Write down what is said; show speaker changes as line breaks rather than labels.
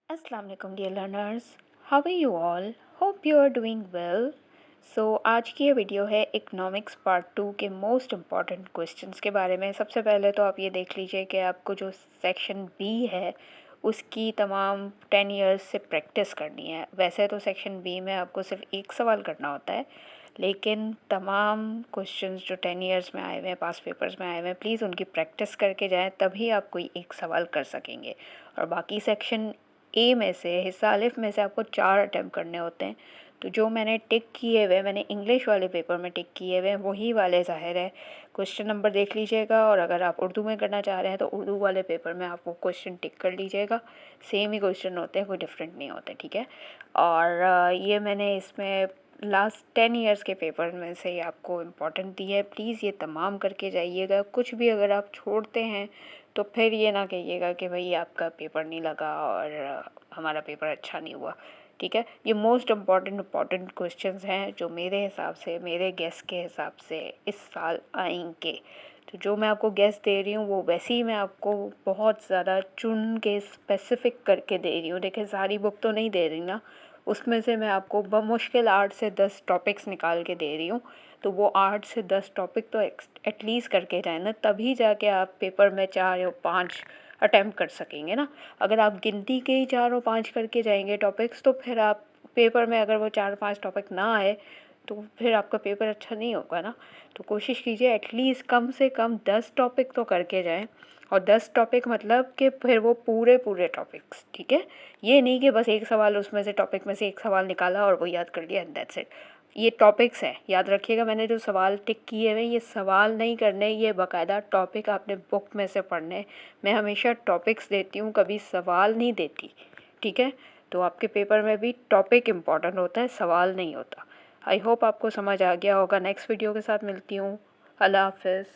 अस्सलाम वालेकुम dear learners, how are you all? Hope you are doing well. So आज की ये वीडियो है इकोनॉमिक्स पार्ट 2 के मोस्ट इम्पॉर्टेंट क्वेश्चंस के बारे में। सबसे पहले तो आप ये देख लीजिए कि आपको जो सेक्शन बी है उसकी तमाम 10 इयर्स से प्रैक्टिस करनी है। वैसे तो सेक्शन बी में आपको सिर्फ एक सवाल करना होता है, लेकिन तमाम क्वेश्चंस जो 10 इयर्स में आए हुए हैं, पास पेपर्स में आए हुए हैं, प्लीज़ उनकी प्रैक्टिस करके जाएं, तभी आप कोई एक सवाल कर सकेंगे। और बाकी सेक्शन ए में से, हिस्सा अलिफ में से आपको 4 अटैम्प्ट करने होते हैं। तो जो मैंने टिक किए हुए, मैंने इंग्लिश वाले पेपर में टिक किए हुए हैं, वही वाले ज़ाहिर है क्वेश्चन नंबर देख लीजिएगा। और अगर आप उर्दू में करना चाह रहे हैं तो उर्दू वाले पेपर में आप वो क्वेश्चन टिक कर लीजिएगा। सेम ही क्वेश्चन होते हैं, कोई डिफरेंट नहीं होते, ठीक है। और ये मैंने इसमें लास्ट 10 इयर्स के पेपर में से ही आपको इम्पोर्टेंट दी है। प्लीज़ ये तमाम करके जाइएगा। कुछ भी अगर आप छोड़ते हैं तो फिर ये ना कहिएगा कि भाई आपका पेपर नहीं लगा और हमारा पेपर अच्छा नहीं हुआ, ठीक है। ये मोस्ट इम्पॉर्टेंट क्वेश्चंस हैं जो मेरे हिसाब से, मेरे गेस के हिसाब से इस साल आएंगे। तो जो मैं आपको गेस दे रही हूँ वो वैसे ही मैं आपको बहुत ज़्यादा चुन के स्पेसिफिक करके दे रही हूँ। देखिए, सारी बुक तो नहीं दे रही ना, उसमें से मैं आपको बमुश्किल 8 से 10 टॉपिक्स निकाल के दे रही हूँ। तो वो 8 से 10 टॉपिक तो एटलीस्ट करके जाए ना, तभी जाके आप पेपर में 4 या 5 अटैम्प्ट कर सकेंगे ना। अगर आप गिनती के ही 4 और 5 करके जाएंगे टॉपिक्स, तो फिर आप पेपर में अगर वो 4-5 टॉपिक ना आए तो फिर आपका पेपर अच्छा नहीं होगा ना। तो कोशिश कीजिए एटलीस्ट कम से कम 10 टॉपिक तो करके जाएं। और 10 टॉपिक मतलब कि फिर वो पूरे पूरे टॉपिक्स, ठीक है। ये नहीं कि बस एक सवाल उसमें से, टॉपिक में से एक सवाल निकाला और वो याद कर लिया एंड दैट्स इट। ये टॉपिक्स हैं, याद रखिएगा। मैंने जो सवाल टिक किए हुए, ये सवाल नहीं करने, ये बाकायदा टॉपिक आपने बुक में से पढ़ने। मैं हमेशा टॉपिक्स देती हूँ, कभी सवाल नहीं देती, ठीक है। तो आपके पेपर में भी टॉपिक इम्पॉर्टेंट होता है, सवाल नहीं होता। आई होप आपको समझ आ गया होगा। नेक्स्ट वीडियो के साथ मिलती हूँ। अल्लाह हाफ़िज़।